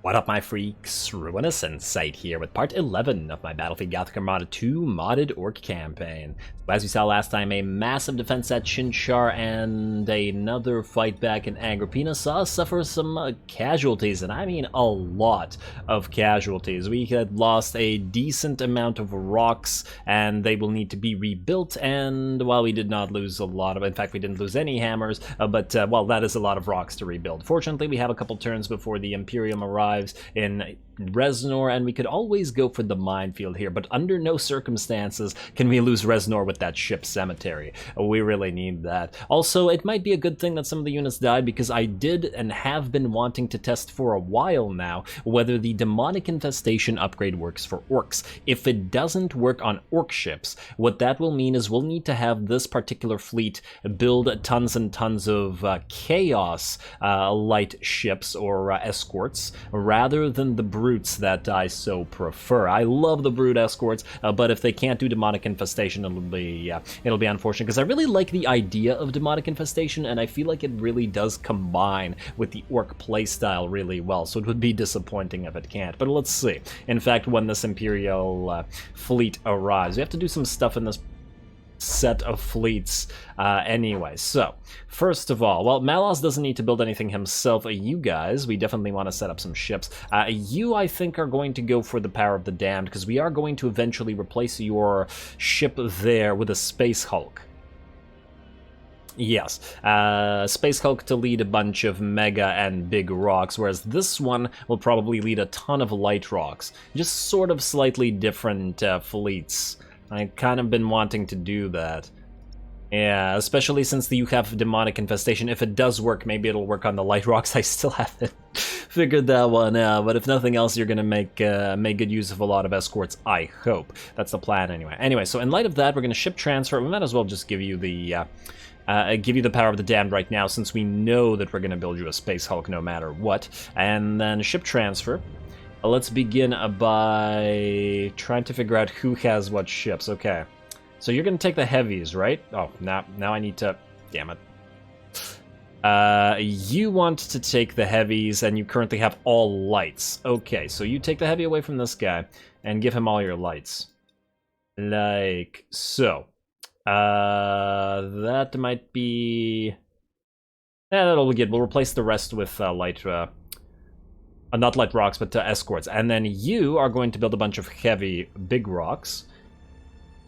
What up, my freaks? RuinousInsight here with part 11 of my Battlefleet Gothic Armada 2 modded Orc campaign. So as we saw last time, a massive defense at Shinchar and another fight back in Agrippina saw us suffer some casualties, and I mean a lot of casualties. We had lost a decent amount of rocks, and they will need to be rebuilt, and while we did not lose a lot of, in fact we didn't lose any hammers, but well, that is a lot of rocks to rebuild. Fortunately, we have a couple turns before the Imperium arrives in Reznor, and we could always go for the minefield here, but under no circumstances can we lose Reznor with that ship cemetery. We really need that. Also, it might be a good thing that some of the units died, because I did and have been wanting to test for a while now whether the demonic infestation upgrade works for orcs. If it doesn't work on orc ships, what that will mean is we'll need to have this particular fleet build tons and tons of chaos light ships or escorts rather than the brutes that I so prefer. I love the brute escorts, but if they can't do demonic infestation, it'll be unfortunate, because I really like the idea of demonic infestation, and I feel like it really does combine with the orc playstyle really well, so it would be disappointing if it can't. But let's see. In fact, when this Imperial fleet arrives, we have to do some stuff in this set of fleets anyway. So first of all, well, Malos doesn't need to build anything himself. You guys, we definitely want to set up some ships. You, I think, are going to go for the Power of the Damned, because we are going to eventually replace your ship there with a Space Hulk. Yes, Space Hulk to lead a bunch of mega and big rocks, whereas this one will probably lead a ton of light rocks. Just sort of slightly different fleets. I've kind of been wanting to do that. Yeah, especially since you have demonic infestation. If it does work, maybe it'll work on the light rocks. I still haven't figured that one out, but if nothing else, you're gonna make good use of a lot of escorts, I hope. That's the plan anyway. Anyway, so in light of that, we're gonna ship transfer. We might as well just give you the Power of the Damned right now, since we know that we're gonna build you a Space Hulk no matter what. And then ship transfer. Let's begin by trying to figure out who has what ships. Okay, so you're gonna take the heavies, right? Oh, now I need to, damn it. You want to take the heavies, and you currently have all lights. Okay, so you take the heavy away from this guy and give him all your lights, like so. That might be, yeah, that'll be good. We'll replace the rest with light. Not light rocks, but escorts. And then you are going to build a bunch of heavy big rocks.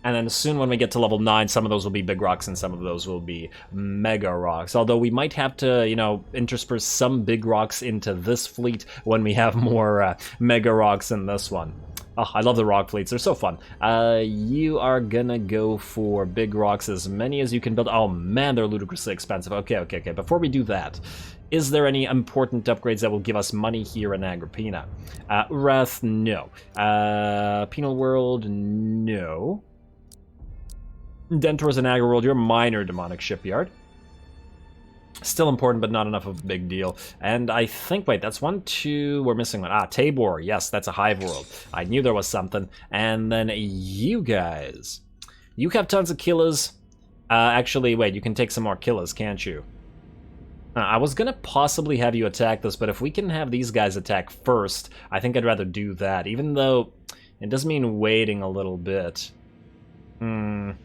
And then soon when we get to level 9, some of those will be big rocks and some of those will be mega rocks. Although we might have to, you know, intersperse some big rocks into this fleet when we have more mega rocks in this one. Oh, I love the rock fleets. They're so fun. You are gonna go for big rocks, as many as you can build. Oh man, they're ludicrously expensive. Okay. Before we do that, is there any important upgrades that will give us money here in Agrippina? Wrath, no. Penal World, no. Dentor's and Agri World, you're a minor demonic shipyard. Still important, but not enough of a big deal. And I think, wait, that's 1, 2, we're missing one. Ah, Tabor, yes, that's a hive world. I knew there was something. And then you guys. You have tons of killers. Actually, wait, you can take some more killers, can't you? I was gonna possibly have you attack this, but if we can have these guys attack first, I think I'd rather do that, even though it does mean waiting a little bit. And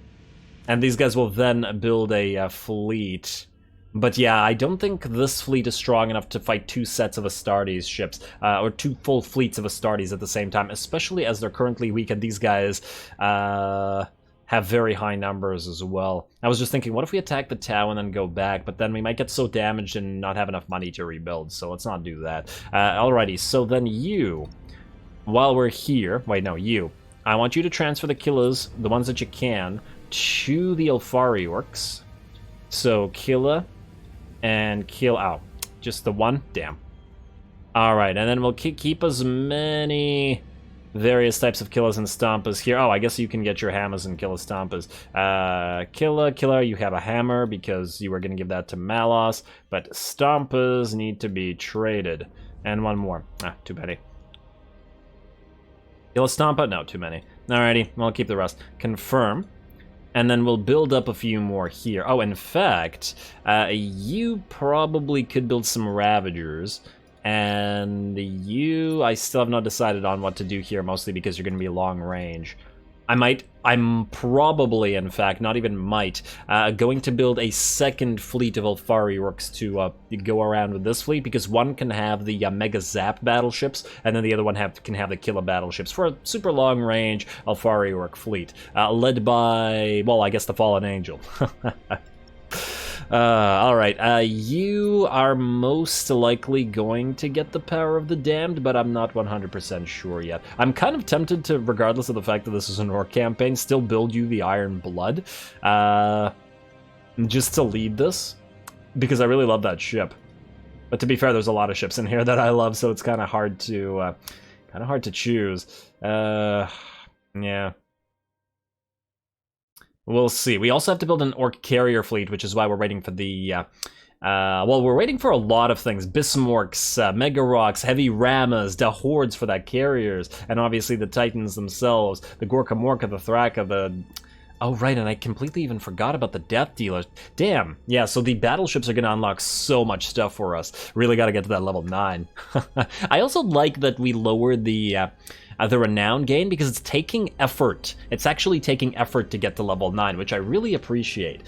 these guys will then build a fleet. But yeah, I don't think this fleet is strong enough to fight 2 sets of Astartes ships, or 2 full fleets of Astartes at the same time, especially as they're currently weak, and these guys have very high numbers as well. I was just thinking, what if we attack the Tau and then go back, but then we might get so damaged and not have enough money to rebuild, so let's not do that. Alrighty, so then you, while we're here, wait, no, you, I want you to transfer the killers, the ones that you can, to the Alfari Orcs. So, Killa and kill out. Just the one? Damn. Alright, and then we'll keep as many various types of killers and stompers here. Oh, I guess you can get your hammers and killer stompers. Killer, you have a hammer because you were going to give that to Malos, but stompers need to be traded. And one more. Ah, too many. Killer stomper? No, too many. Alrighty, well, I'll keep the rest. Confirm. And then we'll build up a few more here. Oh, in fact, you probably could build some Ravagers. And you, I still have not decided on what to do here, mostly because you're going to be long range. I'm probably, in fact, not even might, going to build a second fleet of Alfari Orks to go around with this fleet, because one can have the Mega Zap battleships, and then the other one can have the Killa battleships for a super long range Alfari Ork fleet, led by, well, I guess the Fallen Angel. Alright, you are most likely going to get the Power of the Damned, but I'm not 100% sure yet. I'm kind of tempted to, regardless of the fact that this is an Ork campaign, still build you the Iron Blood, just to lead this, because I really love that ship. But to be fair, there's a lot of ships in here that I love, so it's kind of hard to choose. Yeah. We'll see. We also have to build an Ork carrier fleet, which is why we're waiting for the, well, we're waiting for a lot of things. Bismarcks, Mega Rocks, Heavy Ramas, the Hordes for that carriers, and obviously the Titans themselves, the Gorka Morka, the Thraka, the... Oh, right, and I completely even forgot about the Death Dealers. Damn. Yeah, so the battleships are going to unlock so much stuff for us. Really got to get to that level 9. I also like that we lowered the renown gain, because it's taking effort. It's actually taking effort to get to level 9, which I really appreciate.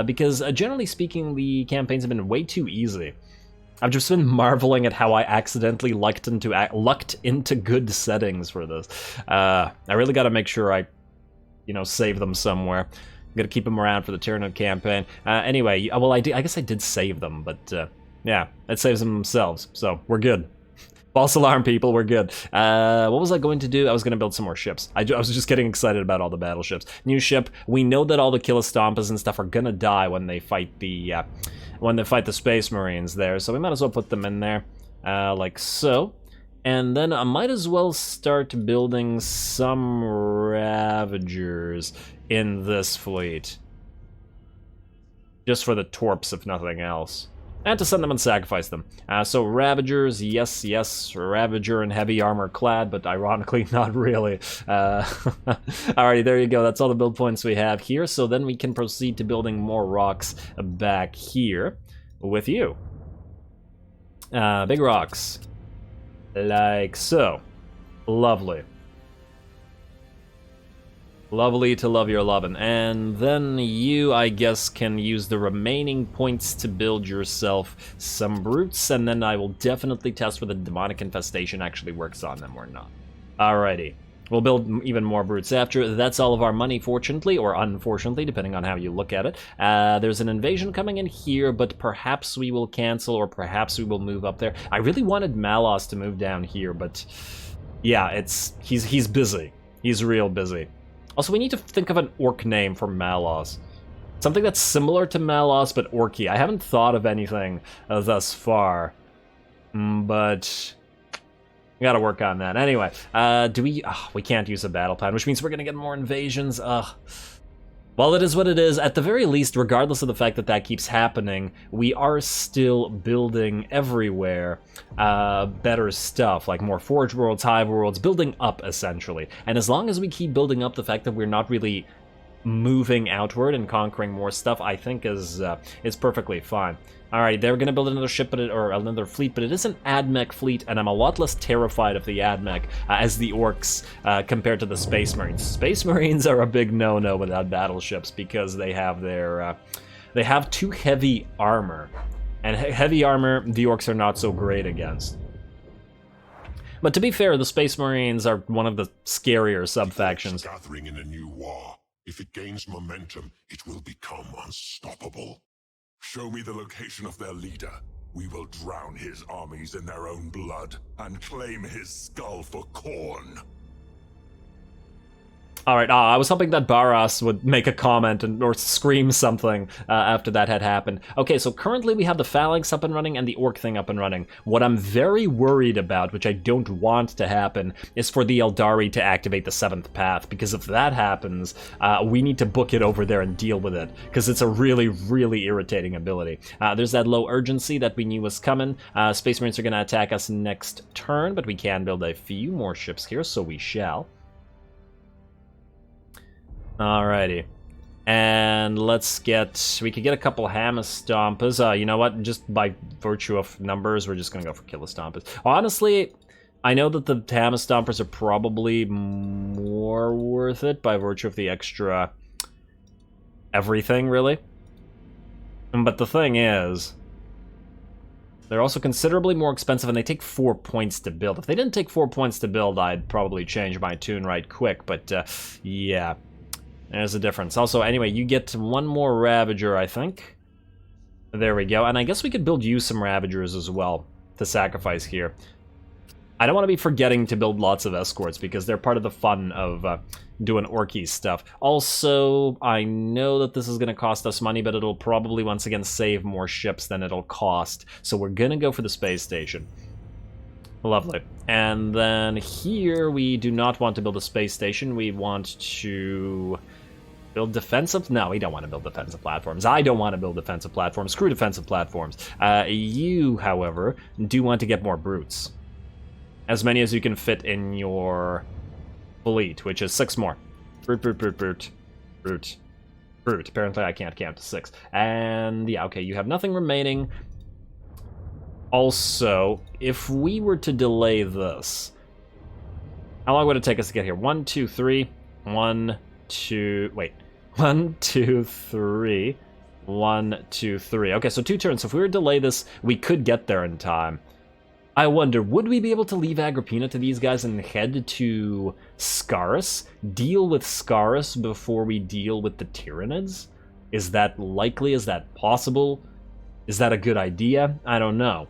Because generally speaking, the campaigns have been way too easy. I've just been marveling at how I accidentally lucked into good settings for this. I really got to make sure I, you know, save them somewhere. I'm gonna keep them around for the Tyranid campaign. Anyway, well, I guess I did save them, but yeah, it saves them themselves, so we're good. False alarm, people, we're good. What was I going to do? I was going to build some more ships. I was just getting excited about all the battleships. New ship. We know that all the Killa Stompas and stuff are going to die when they fight the Space Marines there, so we might as well put them in there, like so. And then I might as well start building some Ravagers in this fleet. Just for the torps, if nothing else. And to send them and sacrifice them. So Ravagers, yes, Ravager and heavy armor clad, but ironically not really. Alrighty, there you go. That's all the build points we have here. So then we can proceed to building more rocks back here with you. Big rocks. Like so. Lovely. Lovely to love your lovin'. And then you, I guess, can use the remaining points to build yourself some brutes, and then I will definitely test whether the demonic infestation actually works on them or not. Alrighty. We'll build even more brutes after. That's all of our money, fortunately, or unfortunately, depending on how you look at it. There's an invasion coming in here, but perhaps we will cancel, or perhaps we will move up there. I really wanted Malos to move down here, but yeah, he's busy. He's real busy. Also, we need to think of an Ork name for Malos. Something that's similar to Malos, but Orky. I haven't thought of anything thus far, but we gotta work on that. Anyway, we can't use a battle plan, which means we're gonna get more invasions. Well, it is what it is. At the very least, regardless of the fact that that keeps happening, we are still building everywhere better stuff, like more Forge Worlds, Hive Worlds, building up, essentially. And as long as we keep building up, the fact that we're not really moving outward and conquering more stuff, I think is perfectly fine. Alright, they're gonna build another ship, or another fleet, but it is an AdMech fleet, and I'm a lot less terrified of the AdMech as the Orks compared to the Space Marines. Space Marines are a big no-no without battleships because they have their they have too heavy armor, and heavy armor the Orks are not so great against. But to be fair, the Space Marines are one of the scarier sub-factions. Gathering in a new war. If it gains momentum, it will become unstoppable. Show me the location of their leader. We will drown his armies in their own blood and claim his skull for corn. Alright, I was hoping that Barras would make a comment or scream something after that had happened. Okay, so currently we have the Phalanx up and running and the Ork thing up and running. What I'm very worried about, which I don't want to happen, is for the Eldari to activate the 7th path, because if that happens, we need to book it over there and deal with it, because it's a really, really irritating ability. There's that low urgency that we knew was coming. Space Marines are going to attack us next turn, but we can build a few more ships here, so we shall. Alrighty. And we could get a couple Hammer Stompers. You know what? Just by virtue of numbers, we're just gonna go for Killer Stompers. Honestly, I know that the Hammer Stompers are probably more worth it by virtue of the extra everything, really. But the thing is, they're also considerably more expensive, and they take 4 points to build. If they didn't take 4 points to build, I'd probably change my tune right quick, but yeah. There's a difference. Also, anyway, you get one more Ravager, I think. There we go. And I guess we could build you some Ravagers as well to sacrifice here. I don't want to be forgetting to build lots of escorts because they're part of the fun of doing Orky stuff. Also, I know that this is going to cost us money, but it'll probably once again save more ships than it'll cost. So we're going to go for the space station. Lovely. And then here we do not want to build a space station. We want to build defensive? No, we don't want to build defensive platforms. I don't want to build defensive platforms. Screw defensive platforms. You, however, do want to get more brutes. As many as you can fit in your fleet, which is 6 more. Brute. Apparently I can't count to 6. And yeah, okay, you have nothing remaining. Also, if we were to delay this, how long would it take us to get here? 1, 2, 3. 1, 2, wait. 1, 2, 3. 1, 2, 3. Okay, so 2 turns. So if we were to delay this, we could get there in time. I wonder, would we be able to leave Agrippina to these guys and head to Scaris? Deal with Scaris before we deal with the Tyranids? Is that likely? Is that possible? Is that a good idea? I don't know.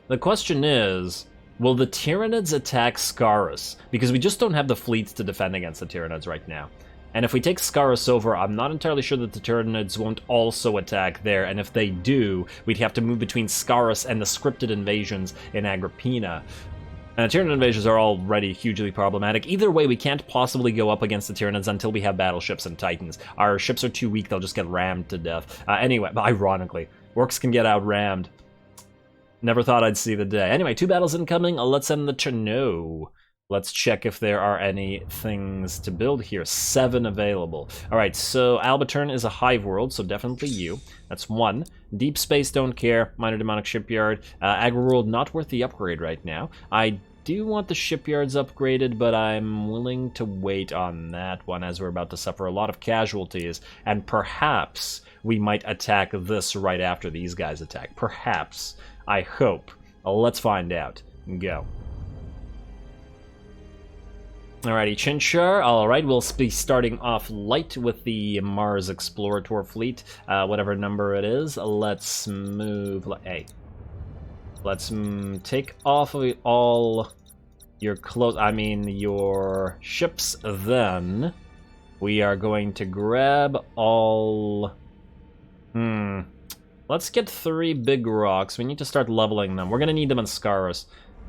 The question is, will the Tyranids attack Scaris? Because we just don't have the fleets to defend against the Tyranids right now. And if we take Scaris over, I'm not entirely sure that the Tyranids won't also attack there, and if they do, we'd have to move between Scaris and the scripted invasions in Agrippina. And the Tyranid invasions are already hugely problematic. Either way, we can't possibly go up against the Tyranids until we have battleships and Titans. Our ships are too weak, they'll just get rammed to death. Anyway, ironically, Orks can get out-rammed. Never thought I'd see the day. Anyway, 2 battles incoming, let's end the turno. Let's check if there are any things to build here. 7 available. Alright, so Albatern is a hive world, so definitely you. That's 1. Deep Space, don't care. Minor Demonic Shipyard. Agri-World, not worth the upgrade right now. I do want the shipyards upgraded, but I'm willing to wait on that one as we're about to suffer a lot of casualties. And perhaps we might attack this right after these guys attack. Perhaps. I hope. Let's find out. Go. Alrighty, Chinchar. Alright, we'll be starting off light with the Mars Explorator fleet, whatever number it is. Let's move... Hey. Let's take off of all your your ships, then. We are going to grab all... Let's get 3 big rocks. We need to start leveling them. We're going to need them in Scaris.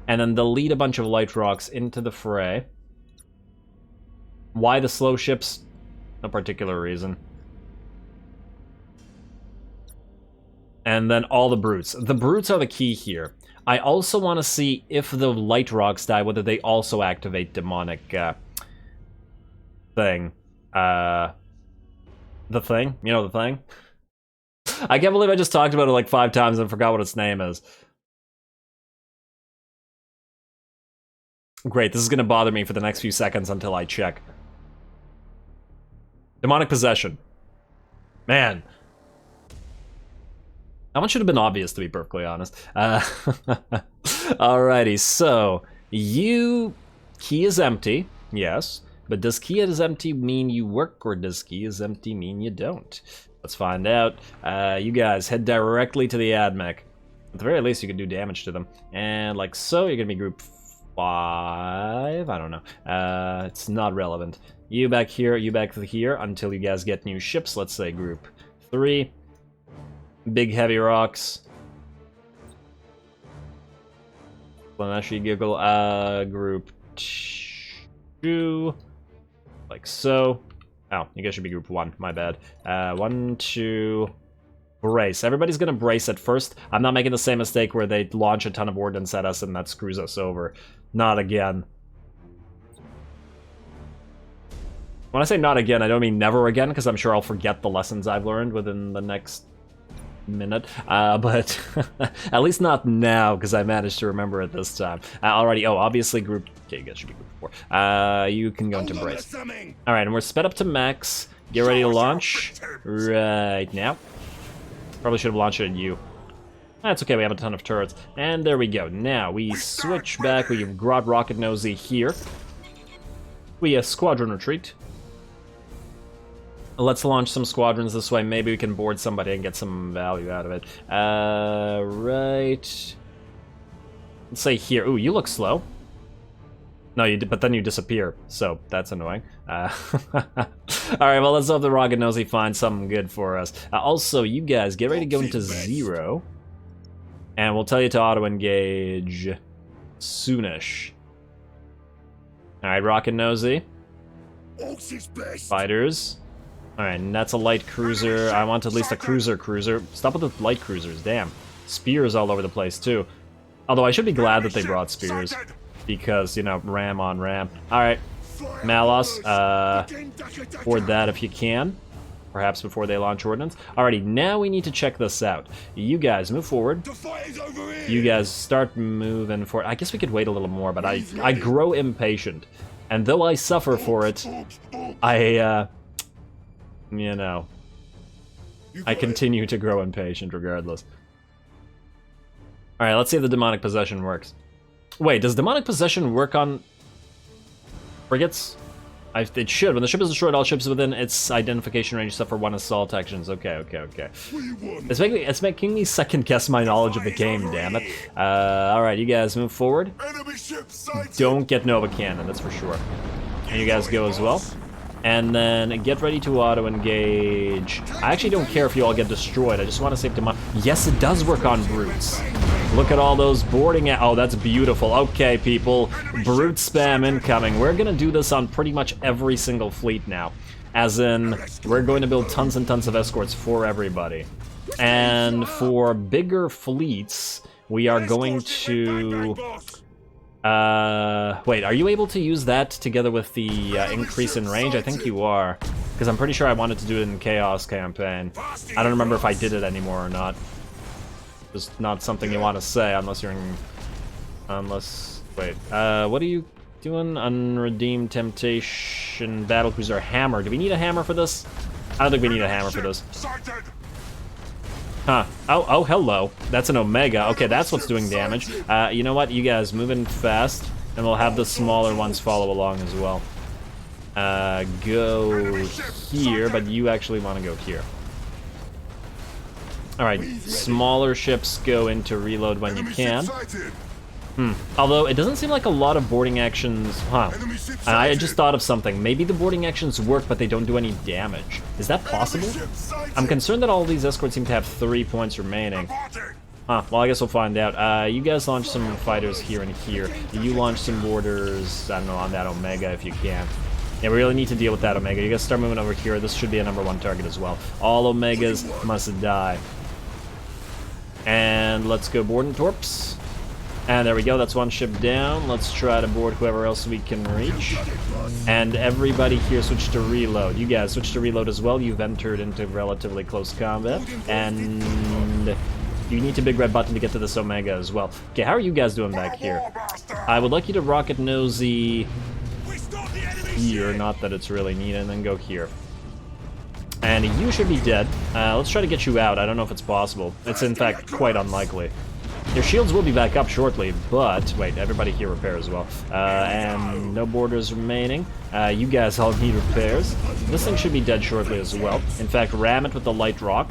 And then they'll lead a bunch of light rocks into the fray. Why the slow ships? No particular reason. And then all the brutes. The brutes are the key here. I also want to see if the light rocks die, whether they also activate demonic thing. The thing? You know the thing? I can't believe I just talked about it like 5 times and forgot what its name is. Great, this is going to bother me for the next few seconds until I check. Demonic Possession. Man. That one should have been obvious, to be perfectly honest. Alrighty, so... Key is empty, yes. But does key is empty mean you work, or does key is empty mean you don't? Let's find out. You guys, head directly to the AdMech. At the very least, you can do damage to them. And like so, you're gonna be group 5? I don't know. It's not relevant. You back here, you back here, until you guys get new ships. Let's say group 3. Big heavy rocks. Laneshi Giggle, group 2. Like so. Oh, you guys should be group 1, my bad. 1, 2... Brace. Everybody's gonna brace at first. I'm not making the same mistake where they launch a ton of ordnance at us and that screws us over. Not again. When I say not again, I don't mean never again, because I'm sure I'll forget the lessons I've learned within the next minute. But at least not now, because I managed to remember it this time. Alrighty, oh, obviously group... Okay, you guys should be group 4. You can go into brace. Alright, and we're sped up to max. Get ready to launch right now. Probably should have launched it at you. That's okay, we have a ton of turrets. And there we go. Now, we switch back. We brought Rocket Nosy here. We squadron retreat. Let's launch some squadrons this way. Maybe we can board somebody and get some value out of it. Right. Let's say here. Ooh, you look slow. No, you did, but then you disappear, so that's annoying. Alright, well, let's hope the Rocket Nosy finds something good for us. Also, you guys, get ready to go into 0. And we'll tell you to auto-engage soonish. Alright, Rocket Nosy. Fighters. Alright, and that's a light cruiser. I want at least a cruiser. Stop with the light cruisers, damn. Spears all over the place, too. Although I should be glad that they brought spears. Because, you know, ram on ram. Alright, Malos, board that if you can. Perhaps before they launch ordnance. Alrighty, now we need to check this out. You guys move forward. You guys start moving forward. I guess we could wait a little more, but I grow impatient. And though I suffer for it, you know, I continue to grow impatient regardless. Alright, let's see if the demonic possession works. Wait, does demonic possession work on frigates? It should. When the ship is destroyed, all ships within its identification range suffer 1 assault actions. Okay. It's making me second guess my knowledge of the game, damn it. Alright, you guys move forward. Don't get Nova Cannon, that's for sure. And you guys go as well. And then get ready to auto-engage. I actually don't care if you all get destroyed. I just want to save demonic. Yes, it does work on brutes. Look at all those boarding oh, that's beautiful. Okay, people. Brute spam incoming. We're gonna do this on pretty much every single fleet now. As in, we're going to build tons and tons of escorts for everybody. And for bigger fleets, we are going to... wait, are you able to use that together with the increase in range? I think you are. Because I'm pretty sure I wanted to do it in Chaos campaign. I don't remember if I did it anymore or not. Just not something you want to say unless you're in... Wait, what are you doing? Unredeemed Temptation, Battlecruiser, Hammer. Do we need a hammer for this? I don't think we need a hammer for this. Huh. Oh, hello. That's an Omega. Okay, that's what's doing damage. You know what? You guys move in fast, and we'll have the smaller ones follow along as well. Go here, but you actually want to go here. Alright, smaller ships go into reload when you can. Although, it doesn't seem like a lot of boarding actions... Huh. I just thought of something. Maybe the boarding actions work, but they don't do any damage. Is that possible? I'm concerned that all these escorts seem to have 3 points remaining. Huh, well, I guess we'll find out. You guys launch some fighters here and here. You launch some boarders, I don't know, on that Omega if you can. Yeah, we really need to deal with that Omega. You guys start moving over here. This should be a #1 target as well. All Omegas must die. And let's go board and torps. And there we go, that's one ship down. Let's try to board whoever else we can reach. And everybody here switch to reload. You guys switch to reload as well. You've entered into relatively close combat. And you need to big red button to get to this Omega as well. Okay, how are you guys doing back here? I would like you to Rocket Nosy here, not that it's really needed, and then go here. And you should be dead. Let's try to get you out. I don't know if it's possible. It's in fact quite unlikely. Your shields will be back up shortly, but... Wait, everybody here repair as well. And no borders remaining. You guys all need repairs. This thing should be dead shortly as well. In fact, ram it with the light rock.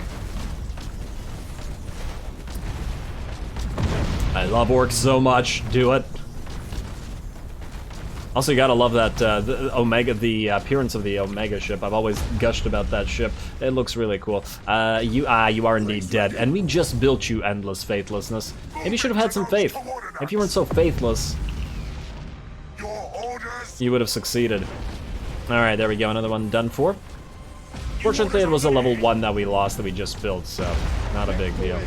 I love Orks so much. Do it. Also, you gotta love that the Omega, the appearance of the Omega ship. I've always gushed about that ship. It looks really cool. You are indeed dead, and we just built you endless faithlessness. Maybe you should have had some faith. If you weren't so faithless, you would have succeeded. All right, there we go. Another one done for. Fortunately, it was a level 1 that we lost that we just built, so not a big deal.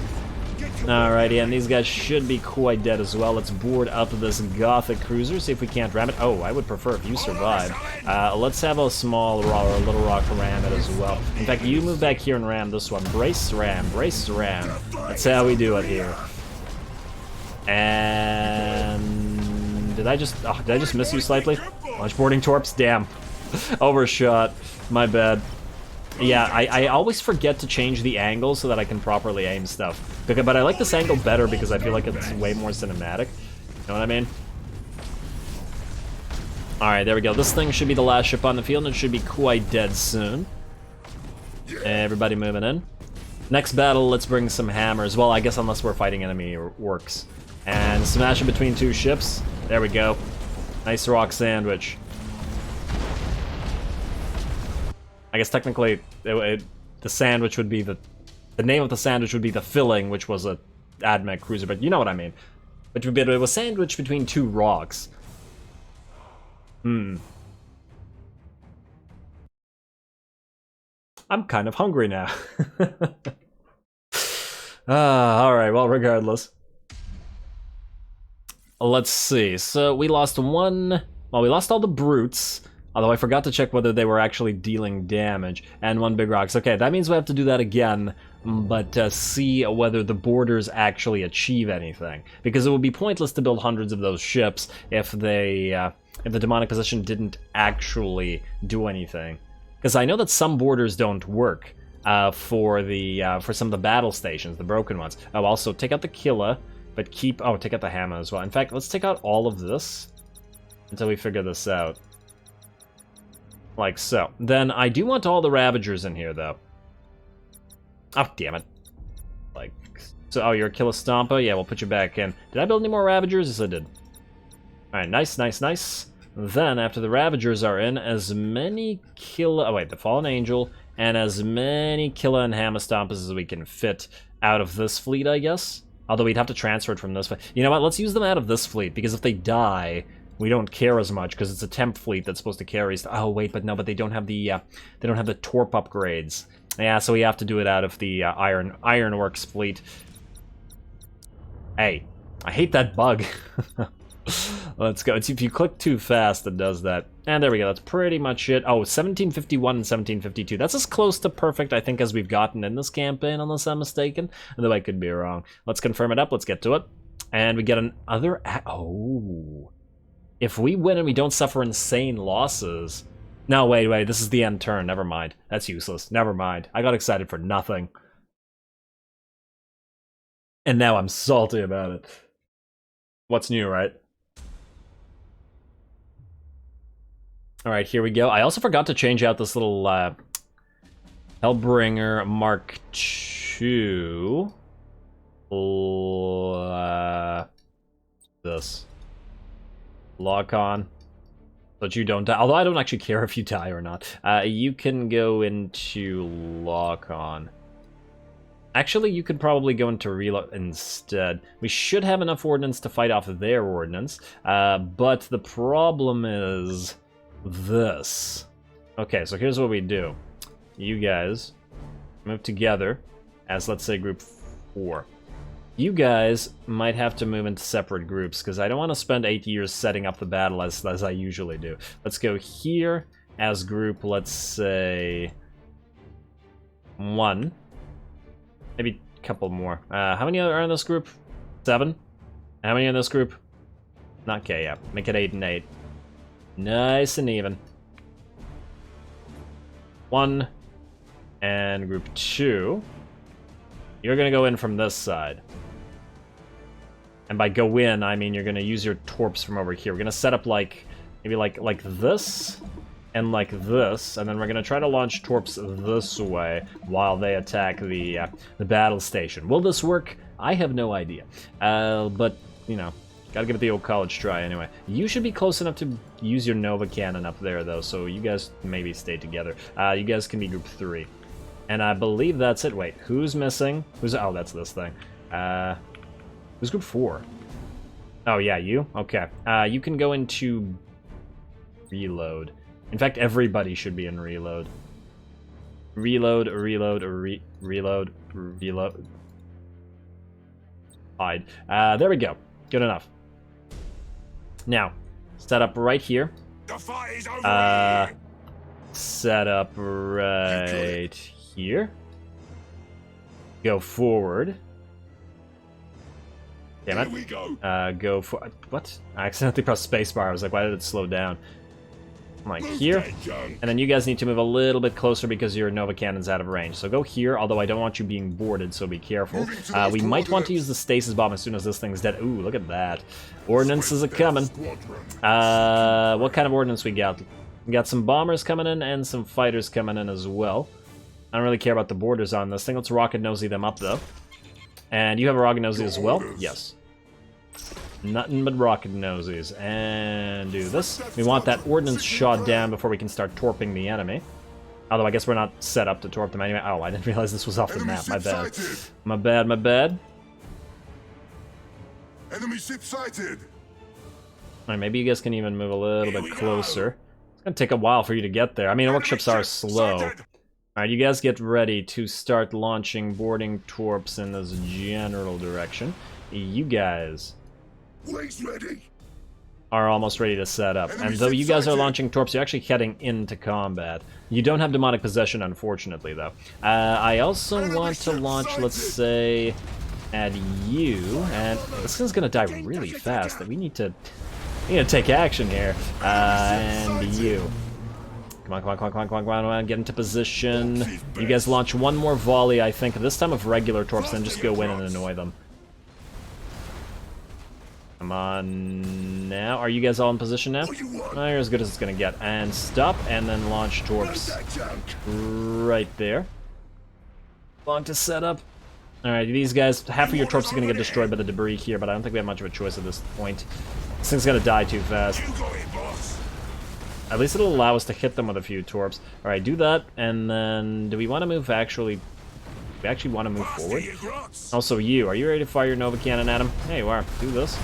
Alrighty, and these guys should be quite dead as well. Let's board up this Gothic cruiser, see if we can't ram it. Oh, I would prefer if you survived. Let's have a small or a little rock ram it as well. In fact, you move back here and ram this one. Brace ram, brace ram. That's how we do it here. And did I just miss you slightly? Launch boarding torps, damn. Overshot, my bad. Yeah, I always forget to change the angle so that I can properly aim stuff. But I like this angle better because I feel like it's way more cinematic. You know what I mean? Alright, there we go. This thing should be the last ship on the field and it should be quite dead soon. Everybody moving in. Next battle, let's bring some hammers. Well, I guess unless we're fighting enemy orcs. And smash it between two ships. There we go. Nice rock sandwich. I guess technically, the sandwich would be the name of the sandwich would be the filling, which was a AdMech cruiser, but you know what I mean. It was sandwiched between two rocks. I'm kind of hungry now. Alright, well, regardless. Let's see, so we lost one... Well, we lost all the brutes. Although I forgot to check whether they were actually dealing damage. And one big rocks. Okay, that means we have to do that again, but see whether the borders actually achieve anything. Because it would be pointless to build hundreds of those ships if the demonic possession didn't actually do anything. Because I know that some borders don't work for some of the battle stations, the broken ones. Oh, also take out the killer, but keep... Oh, take out the hammer as well. In fact, let's take out all of this until we figure this out. Like so. Then I do want all the Ravagers in here, though. Oh, damn it. Like, so, oh, you're a Killer Stomper? Yeah, we'll put you back in. Did I build any more Ravagers? Yes, I did. Alright, nice, nice, nice. Then, after the Ravagers are in, as many Killer... Oh, wait, the Fallen Angel, and as many Killer and Hammer Stompers as we can fit out of this fleet, I guess? Although we'd have to transfer it from this fleet. You know what? Let's use them out of this fleet, because if they die... We don't care as much because it's a temp fleet that's supposed to carry. Oh wait, but no, but they don't have the torp upgrades. Yeah, so we have to do it out of the Iron Orks fleet. Hey, I hate that bug. Let's go. If you click too fast, it does that. And there we go. That's pretty much it. Oh, 1751 and 1752. That's as close to perfect, I think, as we've gotten in this campaign, unless I'm mistaken. Though I could be wrong. Let's confirm it up. Let's get to it. And we get another... Oh... If we win and we don't suffer insane losses... No, wait, this is the end turn. Never mind. That's useless. Never mind. I got excited for nothing. And now I'm salty about it. What's new, right? Alright, here we go. I also forgot to change out this little Hellbringer Mark II. This. Lock on. But you don't die. Although I don't actually care if you die or not. You can go into lock on. Actually, you could probably go into reload instead. We should have enough ordnance to fight off their ordnance. But the problem is this. Okay, so here's what we do. You guys move together as, let's say, group 4. You guys might have to move into separate groups, because I don't want to spend 8 years setting up the battle as I usually do. Let's go here as group, let's say... 1. Maybe a couple more. How many are in this group? 7? How many in this group? Not okay, yeah. Make it 8 and 8. Nice and even. 1. And group 2. You're gonna go in from this side. And by go in, I mean you're gonna use your torps from over here. We're gonna set up like, maybe like this, and like this, and then we're gonna try to launch torps this way while they attack the battle station. Will this work? I have no idea. But, you know, gotta give it the old college try anyway. You should be close enough to use your Nova Cannon up there, though, so you guys maybe stay together. You guys can be group 3. And I believe that's it. Wait, who's missing? Oh, that's this thing. Who's group 4? Oh, yeah, you? Okay. You can go into reload. In fact, everybody should be in reload. Reload, reload, reload, reload. hide. There we go. Good enough. Now, set up right here. The fight is over. Set up right here. Go forward. Damn it. Here we go. Go for... What? I accidentally pressed spacebar. I was like, why did it slow down? I'm like, here. And then you guys need to move a little bit closer because your Nova Cannon's out of range. So go here, although I don't want you being boarded, so be careful. We might want to use the stasis bomb as soon as this thing's dead. Ooh, look at that. Ordnance is coming. What kind of ordnance we got? We got some bombers coming in and some fighters coming in as well. I don't really care about the borders on this thing. Let's rocket nosy them up, though. And you have a rocket nosy as well? Yes. Nothing but rocket nosies. And do this. We want that ordnance shot down before we can start torping the enemy. Although I guess we're not set up to torp them anyway. Oh, I didn't realize this was off the map. My bad. My bad, my bad. Enemy ship sighted. Alright, maybe you guys can even move a little bit closer. It's gonna take a while for you to get there. I mean, orc ships are slow. Alright, you guys get ready to start launching boarding torps in this general direction. You guys are almost ready to set up. And though you guys are launching torps, you're actually heading into combat. You don't have demonic possession, unfortunately, though. I also want to launch, let's say, at you, and this thing's gonna die really fast. We need to take action here. And you. Come on, come on, come on, come on, come on, come on, get into position. You guys launch one more volley, I think, this time of regular torps, then just go in and annoy them. Come on now. Are you guys all in position now? Oh, you're as good as it's gonna get. And stop, and then launch torps. Right there. Long to set up. Alright, these guys, half of your torps are gonna get destroyed by the debris here, but I don't think we have much of a choice at this point. This thing's gonna die too fast. At least it'll allow us to hit them with a few torps. Alright, do that, and then do we want to move actually... We actually want to move forward? Also, are you ready to fire your Nova Cannon at him? Hey, you are. Do this.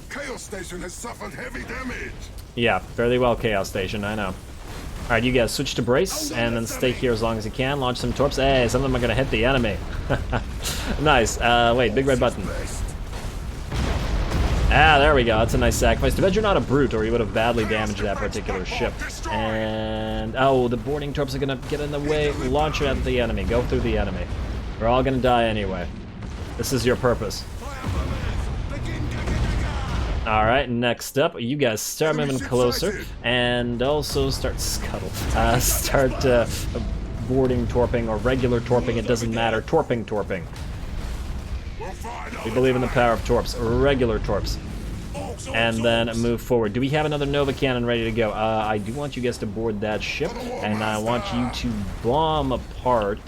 Chaos Station has suffered heavy damage. Yeah, fairly well, Chaos Station, I know. Alright, you guys switch to brace, and then stay here as long as you can. Launch some torps. Hey, some of them are gonna hit the enemy. Nice. Wait, big red button. Ah, there we go. That's a nice sacrifice. Too bad you're not a brute, or you would have badly damaged that particular ship. And... oh, the boarding torps are gonna get in the way. Launch it at the enemy. Go through the enemy. We're all gonna die anyway. This is your purpose. Alright, next up, you guys start moving closer, and also start scuttle. Start boarding torping, or regular torping, it doesn't matter. Torping. We believe in the power of torps. Regular torps. And then move forward. Do we have another Nova Cannon ready to go? I do want you guys to board that ship, and I want you to bomb apart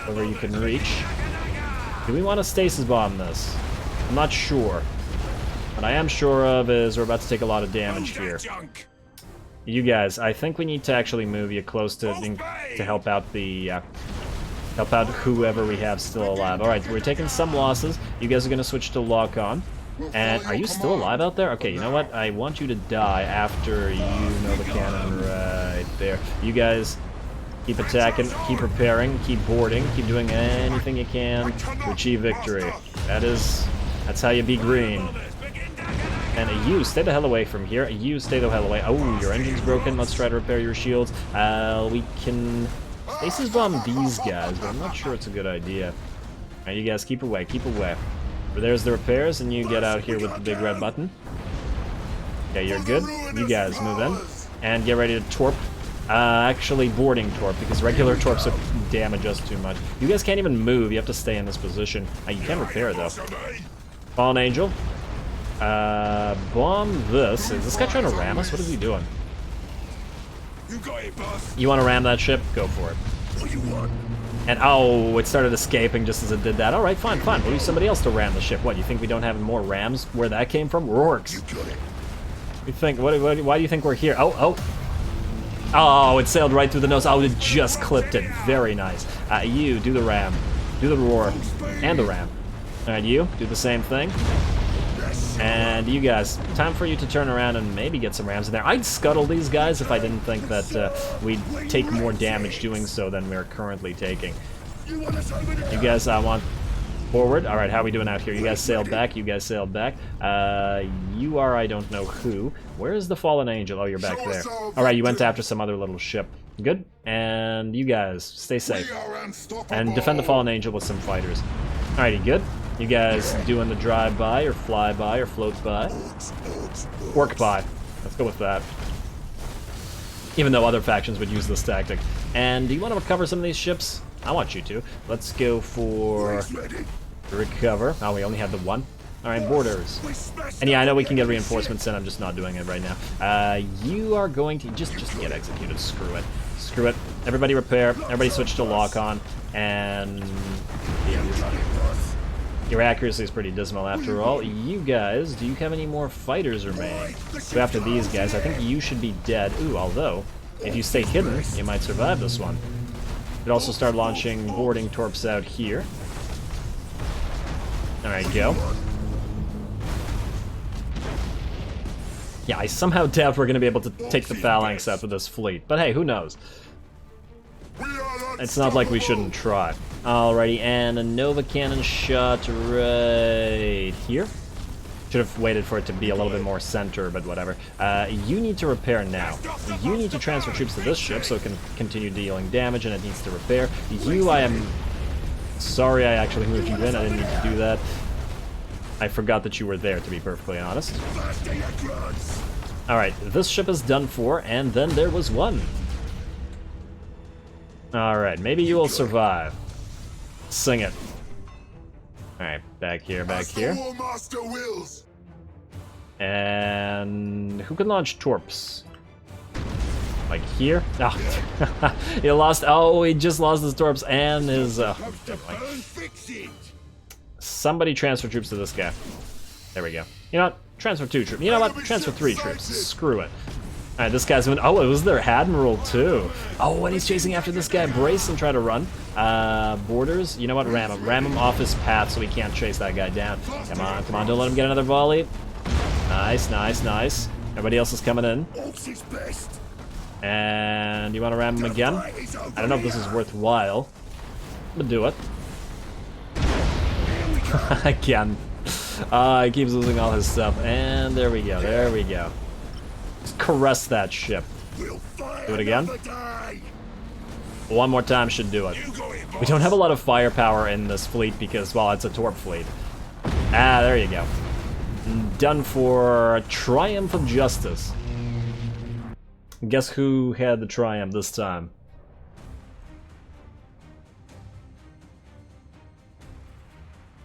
wherever you can reach. Do we want to stasis bomb this? I'm not sure. What I am sure of is we're about to take a lot of damage here. You guys, I think we need to actually move you close to help out the... help out whoever we have still alive. Alright, we're taking some losses. You guys are going to switch to lock-on. And are you still alive out there? Okay, you know what? I want you to die after you know the cannon right there. You guys keep attacking, keep preparing, keep boarding, keep doing anything you can to achieve victory. That's how you be green. And you, stay the hell away from here. You, stay the hell away. Oh, your engine's broken. Let's try to repair your shields. We can... stasis bomb these guys, but I'm not sure it's a good idea. Alright, you guys keep away, keep away. There's the repairs, and you get out here with the big red button. Okay, you're good. You guys move in. And get ready to torp. Actually, boarding torp, because regular torps will damage us too much. You guys can't even move, you have to stay in this position. You can repair, though. Fallen Angel. Bomb this. Is this guy trying to ram us? What is he doing? You want to ram that ship? Go for it. And oh, it started escaping just as it did that. Alright, fine. We'll use somebody else to ram the ship. What, you think we don't have more rams? Where that came from? We're Orks. You think, why do you think we're here? Oh, it sailed right through the nose. Oh, it just clipped it. Very nice. You, do the ram. Do the roar. And the ram. Alright, you, do the same thing. And you guys, time for you to turn around and maybe get some rams in there. I'd scuttle these guys if I didn't think that we'd take more damage doing so than we're currently taking. You guys, I want Forward. All right, how are we doing out here? You guys sailed back. You guys sailed back. You are I don't know who. Where is the fallen angel? Oh, you're back there. All right, you went after some other little ship. Good. And you guys stay safe and defend the fallen angel with some fighters. Alrighty, good. You guys doing the drive-by or fly-by or float-by? Work-by. Let's go with that. Even though other factions would use this tactic. And do you want to recover some of these ships? I want you to. Let's go for recover. Oh, we only had the one. Alright, borders. And yeah, I know we can get reinforcements in, I'm just not doing it right now. You are going to just get executed. Screw it. Screw it. Everybody repair. Everybody switch to lock-on. And yeah, your accuracy is pretty dismal after all. You guys, do you have any more fighters remaining? So after these guys, I think you should be dead. Ooh, although, if you stay hidden, you might survive this one. You could also start launching boarding torps out here. Alright, go. Yeah, I somehow doubt we're going to be able to take the phalanx out with this fleet. But hey, who knows? It's not like we shouldn't try. Alrighty, and a Nova cannon shot right here. Should have waited for it to be a little bit more center, but whatever. You need to repair now. You need to transfer troops to this ship so it can continue dealing damage, and it needs to repair. You, I am sorry I actually moved you in. I didn't need to do that. I forgot that you were there, to be perfectly honest. Alright, this ship is done for, and then there was one. Alright, maybe you will survive. Sing it. Alright, back here, back here. And who can launch torps? Like here? Oh. He lost. Oh, he just lost his torps and his. Somebody transfer troops to this guy. There we go. You know what? Transfer 2 troops. You know what? Transfer 3 troops. Screw it. Alright, this guy's going. Oh, it was their admiral too. Oh, and he's chasing after this guy. Brace and try to run. Borders. You know what? Ram him. Ram him off his path so he can't chase that guy down. Come on, come on. Don't let him get another volley. Nice, nice, nice. Everybody else is coming in. And you want to ram him again? I don't know if this is worthwhile, but do it. Again. He keeps losing all his stuff. And there we go, there we go. Just caress that ship. Do it again. One more time should do it. We don't have a lot of firepower in this fleet because, well, it's a torp fleet. Ah, there you go. Done for Triumph of Justice. Guess who had the triumph this time?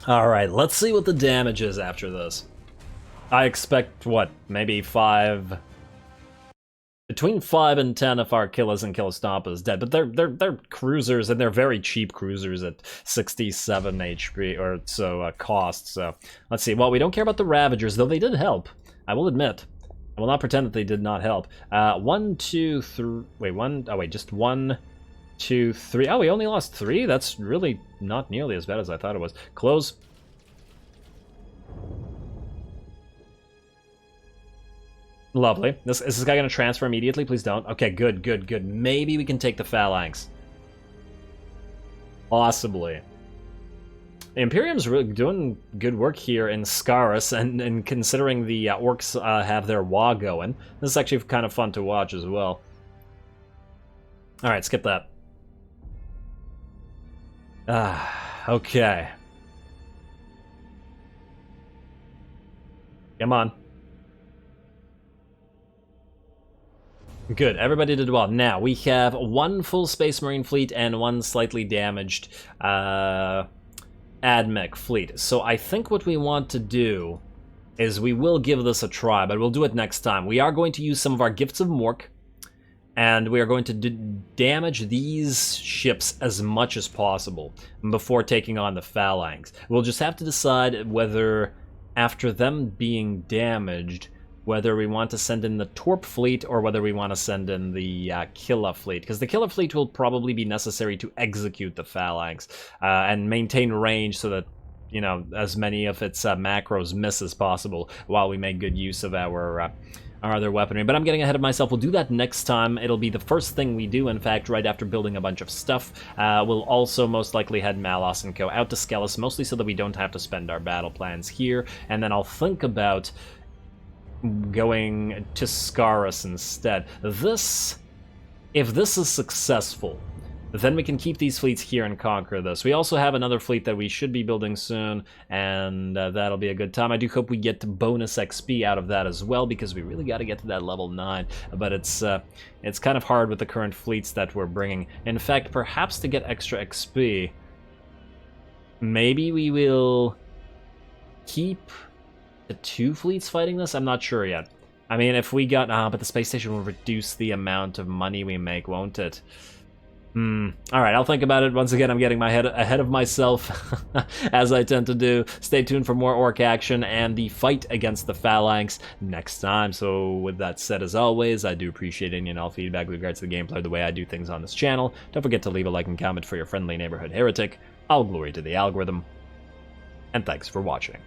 Alright, let's see what the damage is after this. I expect, what, maybe 5... Between 5 and 10 if our Killers and Killer Stomp is dead, but they're cruisers, and they're very cheap cruisers at 67 HP or so cost, so... Let's see, well, we don't care about the Ravagers, though they did help, I will admit. I will not pretend that they did not help. 1, 2, 3... Wait, 1... Oh, wait, just 1, 2, 3... Oh, we only lost 3? That's really not nearly as bad as I thought it was. Close. Lovely. Is this guy going to transfer immediately? Please don't. Okay, good, good, good. Maybe we can take the Phalanx. Possibly. The Imperium's really doing good work here in Scaris, and considering the Orks have their Waaagh going, this is actually kind of fun to watch as well. Alright, skip that. Okay. Come on. Good, everybody did well. Now, we have 1 full Space Marine fleet and 1 slightly damaged AdMech fleet. So I think what we want to do is we will give this a try, but we'll do it next time. We are going to use some of our Gifts of Mork, and we are going to damage these ships as much as possible before taking on the Phalanx. We'll just have to decide whether, after them being damaged, whether we want to send in the Torp fleet or whether we want to send in the Killa fleet, because the Killa fleet will probably be necessary to execute the Phalanx and maintain range so that, you know, as many of its macros miss as possible while we make good use of our other weaponry. But I'm getting ahead of myself. We'll do that next time. It'll be the first thing we do, in fact, right after building a bunch of stuff. We'll also most likely head Malos and Co. out to Skelos, mostly so that we don't have to spend our battle plans here. And then I'll think about going to Scaris instead. If this is successful, then we can keep these fleets here and conquer this. We also have another fleet that we should be building soon, and that'll be a good time. I do hope we get to bonus XP out of that as well, because we really got to get to that level 9. But it's kind of hard with the current fleets that we're bringing. In fact, perhaps to get extra XP, maybe we will keep the 2 fleets fighting this? I'm not sure yet. I mean, if we got... but the space station will reduce the amount of money we make, won't it? Alright, I'll think about it. Once again, I'm getting my head ahead of myself, as I tend to do. Stay tuned for more Orc action and the fight against the Phalanx next time. So with that said, as always, I do appreciate any and all feedback with regards to the gameplay, the way I do things on this channel. Don't forget to leave a like and comment for your friendly neighborhood heretic. All glory to the algorithm. And thanks for watching.